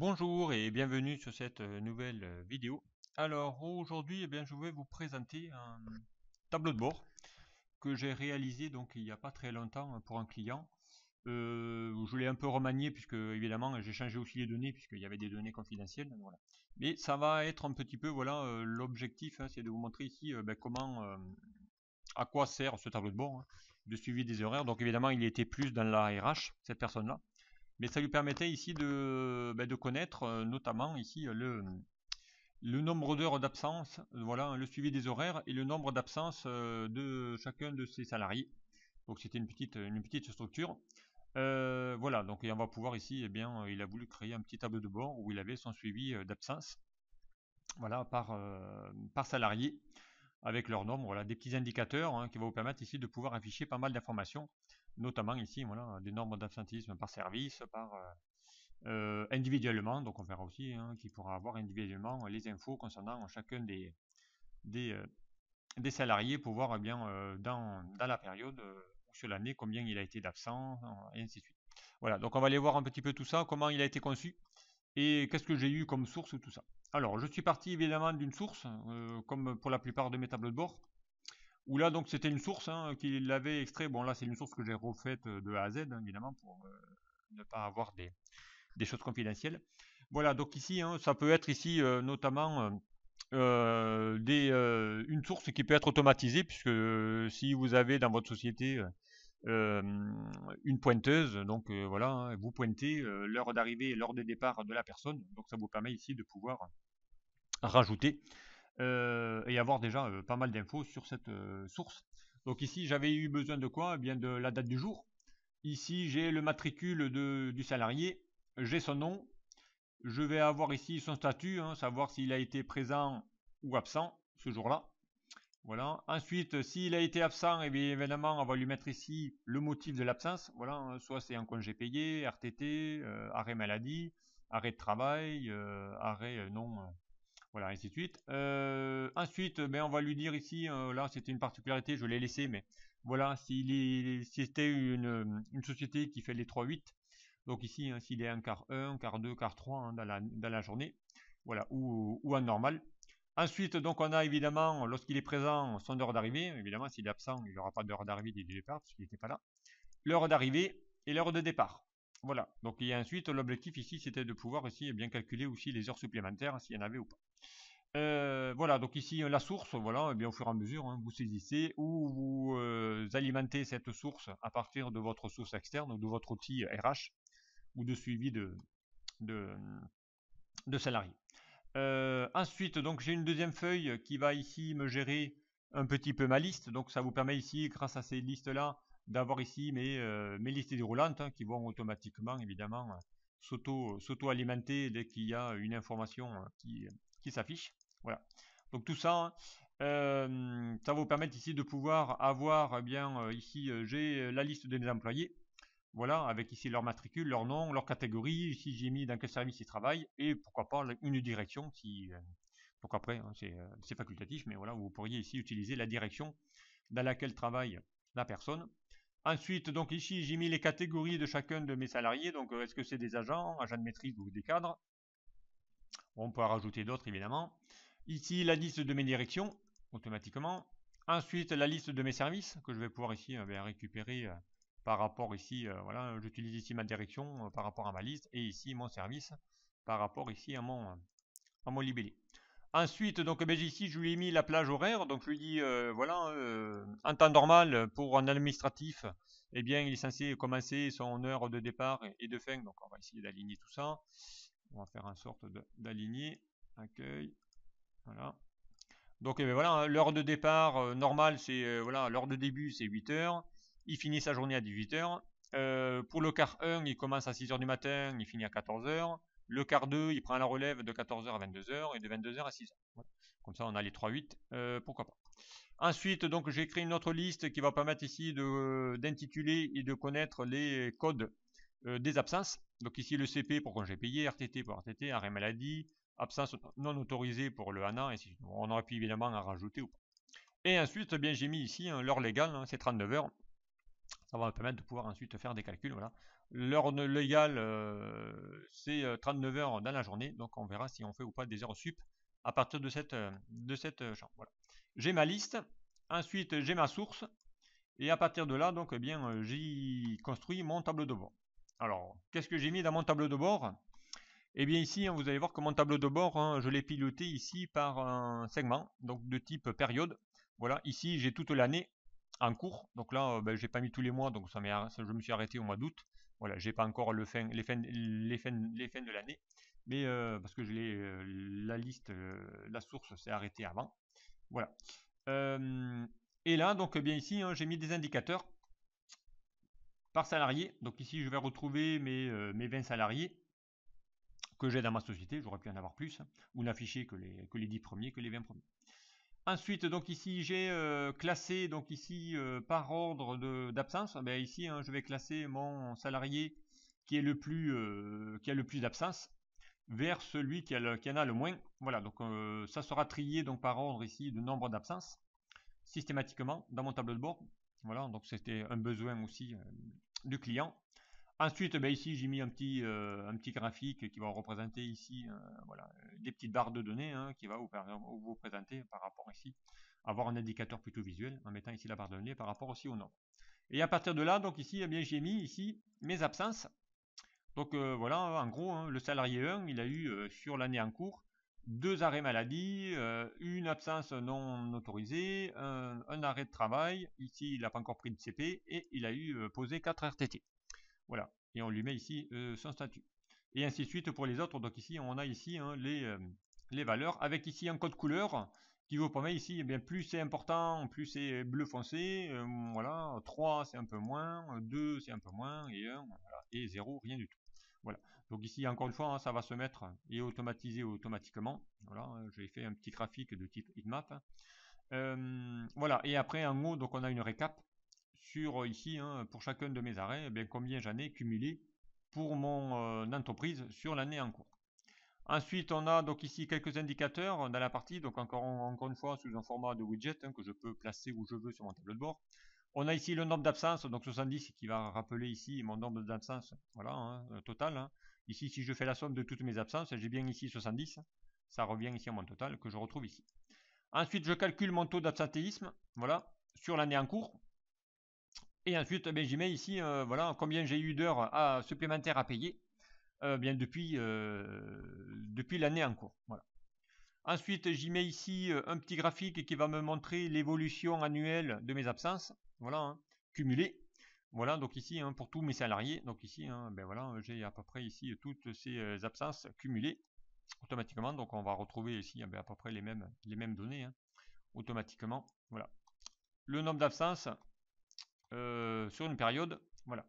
Bonjour et bienvenue sur cette nouvelle vidéo. Alors aujourd'hui, je vais vous présenter un tableau de bord que j'ai réalisé donc il n'y a pas très longtemps pour un client. Je l'ai un peu remanié puisque évidemment j'ai changé aussi les données puisqu'il y avait des données confidentielles. Voilà. Mais ça va être un petit peu l'objectif, c'est de vous montrer ici à quoi sert ce tableau de bord de suivi des horaires. Donc évidemment il était plus dans la RH cette personne-là. Mais ça lui permettait ici de connaître notamment ici le nombre d'heures d'absence, voilà, le suivi des horaires et le nombre d'absences de chacun de ses salariés. Donc c'était une petite structure. Voilà, donc et on va pouvoir ici, il a voulu créer un petit tableau de bord où il avait son suivi d'absence, voilà, par salarié, avec leur nombre, voilà, des petits indicateurs qui vont vous permettre ici de pouvoir afficher pas mal d'informations, notamment ici, voilà, des nombres d'absentisme par service, individuellement, donc on verra aussi qu'il pourra avoir individuellement les infos concernant chacun des, euh, des salariés pour voir dans la période ou sur l'année combien il a été d'absent et ainsi de suite. Voilà, donc on va aller voir un petit peu tout ça, comment il a été conçu et qu'est-ce que j'ai eu comme source ou tout ça. Alors je suis parti évidemment d'une source, comme pour la plupart de mes tableaux de bord, où là donc c'était une source qu'il avait extrait. Bon là c'est une source que j'ai refaite de A à Z évidemment pour ne pas avoir des choses confidentielles. Voilà, donc ici, ça peut être ici notamment une source qui peut être automatisée, puisque si vous avez dans votre société euh, une pointeuse, donc voilà, vous pointez l'heure d'arrivée et l'heure de départ de la personne, donc ça vous permet ici de pouvoir rajouter et avoir déjà pas mal d'infos sur cette source. Donc ici, j'avais eu besoin de quoi? Eh bien de la date du jour. Ici, j'ai le matricule du salarié, j'ai son nom, je vais avoir ici son statut, savoir s'il a été présent ou absent ce jour-là. Voilà. Ensuite, s'il a été absent, eh bien, évidemment, on va lui mettre ici le motif de l'absence. Voilà, soit c'est un congé payé, RTT, arrêt maladie, arrêt de travail, arrêt non, voilà, ainsi de suite. Ensuite, on va lui dire ici, là c'était une particularité, je l'ai laissé, mais voilà, si c'était une société qui fait les 3-8, donc ici, s'il est un quart 1, quart 2, quart 3 dans la journée, voilà, ou en normal. Ensuite, donc on a évidemment, lorsqu'il est présent, son heure d'arrivée. Évidemment, s'il est absent, il n'aura pas d'heure d'arrivée et de départ, puisqu'il n'était pas là. L'heure d'arrivée et l'heure de départ. Voilà. Donc, et ensuite, l'objectif ici, c'était de pouvoir ici bien calculer aussi les heures supplémentaires, s'il y en avait ou pas. Voilà, donc ici la source, voilà, au fur et à mesure, vous saisissez ou vous alimentez cette source à partir de votre source externe ou de votre outil RH ou de suivi de, de salariés. Ensuite, donc j'ai une deuxième feuille qui va ici me gérer un petit peu ma liste. Donc ça vous permet ici, grâce à ces listes-là, d'avoir ici mes listes déroulantes qui vont automatiquement, évidemment, s'auto-alimenter dès qu'il y a une information qui s'affiche. Voilà. Donc tout ça, ça va vous permettre ici de pouvoir avoir, ici j'ai la liste des employés. Voilà, avec ici leur matricule, leur nom, leur catégorie, ici j'ai mis dans quel service ils travaillent, et pourquoi pas une direction, donc après c'est facultatif, mais voilà, vous pourriez ici utiliser la direction dans laquelle travaille la personne. Ensuite, donc ici j'ai mis les catégories de chacun de mes salariés, donc est-ce que c'est des agents, agents de maîtrise ou des cadres? On peut en rajouter d'autres évidemment. Ici la liste de mes directions, automatiquement. Ensuite la liste de mes services, que je vais pouvoir ici récupérer par rapport ici, voilà, j'utilise ici ma direction par rapport à ma liste, et ici mon service par rapport ici à mon libellé. Ensuite, donc ici je lui ai mis la plage horaire, donc je lui dis voilà, en temps normal pour un administratif, il est censé commencer son heure de départ et de fin, donc on va essayer d'aligner tout ça. On va faire en sorte d'aligner, accueil, voilà. Donc voilà, l'heure de départ normale, c'est voilà, l'heure de début c'est 8 heures. Il finit sa journée à 18 heures. Pour le quart 1, il commence à 6 heures du matin, il finit à 14 heures. Le quart 2, il prend la relève de 14 heures à 22 heures et de 22 heures à 6 heures. Voilà. Comme ça, on a les 3-8, pourquoi pas. Ensuite, donc j'ai créé une autre liste qui va permettre ici d'intituler et de connaître les codes des absences. Donc ici le CP pour congé payé, RTT pour RTT, arrêt maladie, absence non autorisée pour le ANA, et ainsi de suite. On aurait pu évidemment en rajouter ou pas. Et ensuite, j'ai mis ici l'heure légale, c'est 39 heures. Ça va me permettre de pouvoir ensuite faire des calculs. Voilà. L'heure légale, c'est 39 heures dans la journée. Donc on verra si on fait ou pas des heures sup à partir de cette chambre. Voilà. J'ai ma liste. Ensuite, j'ai ma source. Et à partir de là, donc, eh bien, j'ai construit mon tableau de bord. Alors, qu'est-ce que j'ai mis dans mon tableau de bord? Eh bien ici, vous allez voir que mon tableau de bord, je l'ai piloté ici par un segment, donc de type période. Voilà, ici j'ai toute l'année en cours. Donc là, j'ai pas mis tous les mois, donc je me suis arrêté au mois d'août. Voilà, j'ai pas encore les fins de l'année, mais parce que la liste, la source s'est arrêtée avant. Voilà. Et là, donc, bien ici, j'ai mis des indicateurs par salarié. Donc ici, je vais retrouver mes 20 salariés que j'ai dans ma société, j'aurais pu en avoir plus, ou n'afficher que les 10 premiers, que les 20 premiers. Ensuite, donc ici, j'ai classé donc ici par ordre d'absence. Ben, ici, je vais classer mon salarié qui a le plus d'absence vers celui qui en a le moins. Voilà, donc ça sera trié donc par ordre ici de nombre d'absences systématiquement dans mon tableau de bord. Voilà, donc c'était un besoin aussi du client. Ensuite, ici, j'ai mis un petit graphique qui va représenter ici voilà, des petites barres de données qui va vous présenter par rapport ici, avoir un indicateur plutôt visuel en mettant ici la barre de données par rapport aussi au nombre. Et à partir de là, donc ici, j'ai mis ici mes absences. Donc voilà, en gros, le salarié 1, il a eu sur l'année en cours 2 arrêts maladie, une absence non autorisée, un arrêt de travail. Ici, il n'a pas encore pris de CP et il a eu posé 4 RTT. Voilà, et on lui met ici son statut. Et ainsi de suite pour les autres. Donc ici, on a ici les valeurs avec ici un code couleur qui vous permet ici, bien plus c'est important, plus c'est bleu foncé. Voilà, 3 c'est un peu moins, 2 c'est un peu moins, et 1, voilà, et 0 rien du tout. Voilà. Donc ici, encore une fois, ça va se mettre et automatiser automatiquement. Voilà, j'ai fait un petit graphique de type heatmap. Voilà, et après en haut, donc on a une récap sur ici, pour chacun de mes arrêts, combien j'en ai cumulé pour mon entreprise sur l'année en cours. Ensuite, on a donc ici quelques indicateurs dans la partie, donc encore une fois sous un format de widget que je peux placer où je veux sur mon tableau de bord. On a ici le nombre d'absences, donc 70 qui va rappeler ici mon nombre d'absences, voilà, total. Ici, si je fais la somme de toutes mes absences, j'ai bien ici 70, ça revient ici à mon total que je retrouve ici. Ensuite, je calcule mon taux d'absentéisme, voilà, sur l'année en cours. Et ensuite, j'y mets ici, voilà, combien j'ai eu d'heures supplémentaires à payer depuis l'année en cours. Voilà. Ensuite, j'y mets ici un petit graphique qui va me montrer l'évolution annuelle de mes absences. Voilà, cumulées. Voilà, donc ici, pour tous mes salariés. Donc ici, voilà, j'ai à peu près ici toutes ces absences cumulées automatiquement. Donc on va retrouver ici à peu près les mêmes données automatiquement. Voilà. Le nombre d'absences sur une période, voilà,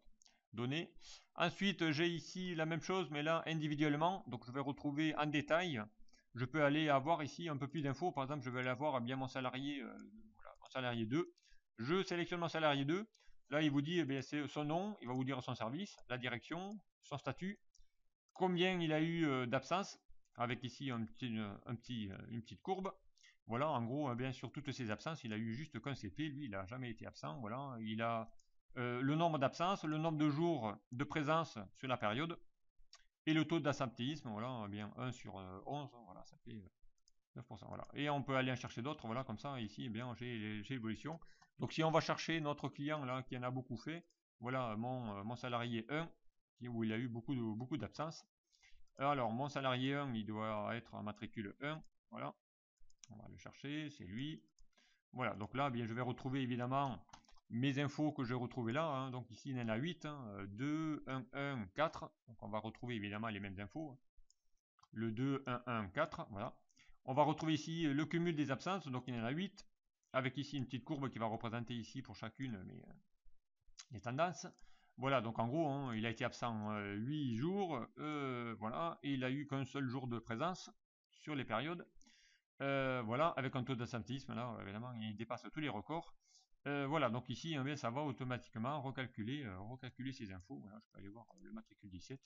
donnée. Ensuite, j'ai ici la même chose, mais là individuellement. Donc je vais retrouver en détail. Je peux aller avoir ici un peu plus d'infos. Par exemple, je vais aller avoir bien mon salarié, voilà, mon salarié 2. Je sélectionne mon salarié 2. Là, il vous dit, c'est son nom, il va vous dire son service, la direction, son statut, combien il a eu d'absence, avec ici une petite courbe. Voilà, en gros, bien sûr, toutes ces absences, il a eu juste qu'un CP, lui, il n'a jamais été absent. Voilà, il a le nombre d'absences, le nombre de jours de présence sur la période, et le taux d'absentéisme, voilà, bien 1 sur 11, voilà, ça fait 9%. Voilà. Et on peut aller en chercher d'autres, voilà, comme ça, ici, j'ai l'évolution. Donc si on va chercher notre client, là, qui en a beaucoup fait, voilà, mon salarié 1, où il a eu beaucoup d'absences. Alors, mon salarié 1, il doit être en matricule 1, voilà. On va le chercher, c'est lui. Voilà, donc là, je vais retrouver évidemment mes infos que j'ai retrouvées là. Donc ici, il y en a 8, 2, 1, 1, 4. Donc on va retrouver évidemment les mêmes infos. Le 2, 1, 1, 4, voilà. On va retrouver ici le cumul des absences, donc il y en a 8, avec ici une petite courbe qui va représenter ici pour chacune les tendances. Voilà, donc en gros, il a été absent 8 jours, voilà, et il a eu qu'un seul jour de présence sur les périodes. Voilà, avec un taux d'absentéisme, là, évidemment, il dépasse tous les records. Voilà, donc ici, ça va automatiquement recalculer ces infos. Voilà, je peux aller voir le matricule 17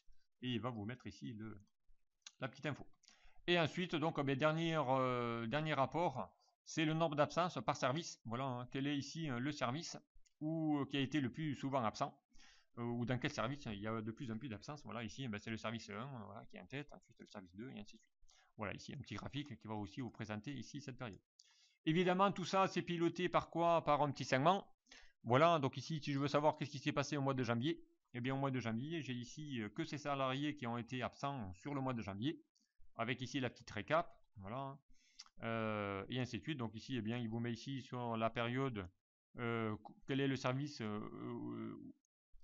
et il va vous mettre ici la petite info. Et ensuite, donc, dernier rapport, c'est le nombre d'absences par service. Voilà, quel est ici le service ou qui a été le plus souvent absent, ou dans quel service il y a de plus en plus d'absence. Voilà, ici, ben, c'est le service 1 voilà, qui est en tête, ensuite le service 2 et ainsi de suite. Voilà, ici, un petit graphique qui va aussi vous présenter ici cette période. Évidemment, tout ça, c'est piloté par quoi? Par un petit segment. Voilà, donc ici, si je veux savoir qu'est-ce qui s'est passé au mois de janvier, eh bien, au mois de janvier, j'ai ici que ces salariés qui ont été absents sur le mois de janvier, avec ici la petite récap, voilà, et ainsi de suite. Donc ici, eh bien, il vous met ici sur la période, quel est le service,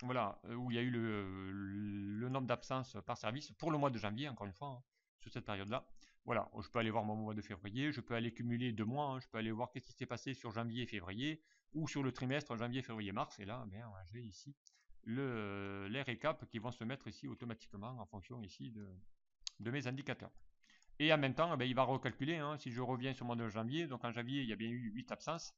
voilà, où il y a eu le nombre d'absences par service pour le mois de janvier, encore une fois, hein, sur cette période-là. Voilà, je peux aller voir mon mois de février, je peux aller cumuler 2 mois, hein, je peux aller voir qu'est-ce qui s'est passé sur janvier et février, ou sur le trimestre janvier, février, mars, et là, eh bien, j'ai ici les récaps qui vont se mettre ici automatiquement en fonction ici de mes indicateurs. Et en même temps, eh bien, il va recalculer, hein, si je reviens sur le mois de janvier, donc en janvier, il y a bien eu 8 absences,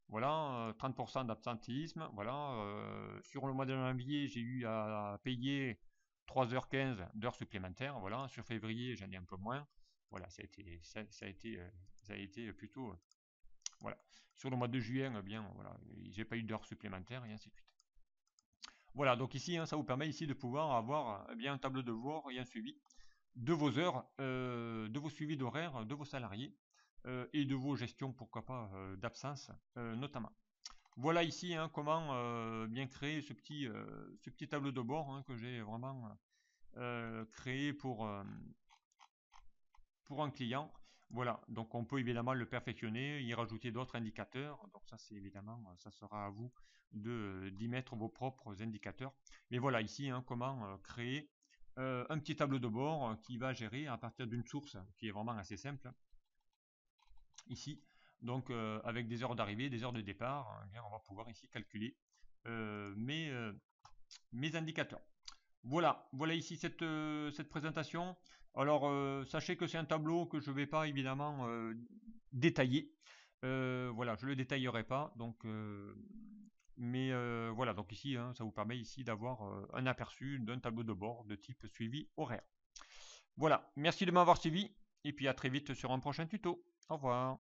voilà, 30% d'absentéisme. Voilà, sur le mois de janvier, j'ai eu à payer 3h15 d'heures supplémentaires. Voilà, sur février, j'en ai un peu moins. Voilà, ça a été plutôt. Voilà. Sur le mois de juin, eh bien, voilà, j'ai pas eu d'heures supplémentaires et ainsi de suite. Voilà, donc ici, hein, ça vous permet ici de pouvoir avoir bien un tableau de bord et un suivi de vos heures, de vos suivis d'horaires, de vos salariés et de vos gestions, pourquoi pas, d'absence notamment. Voilà ici hein, comment bien créer ce petit tableau de bord hein, que j'ai vraiment créé pour un client. Voilà, donc on peut évidemment le perfectionner, y rajouter d'autres indicateurs. Donc ça c'est évidemment, ça sera à vous d'y mettre vos propres indicateurs. Mais voilà ici hein, comment créer un petit tableau de bord qui va gérer à partir d'une source qui est vraiment assez simple. Ici, donc avec des heures d'arrivée, des heures de départ, eh bien, on va pouvoir ici calculer mes indicateurs. Voilà, voilà ici cette présentation. Alors, sachez que c'est un tableau que je ne vais pas évidemment détailler. Voilà, je ne le détaillerai pas. Donc, mais voilà, donc ici, hein, ça vous permet ici d'avoir un aperçu d'un tableau de bord de type suivi horaire. Voilà, merci de m'avoir suivi et puis à très vite sur un prochain tuto. Au revoir.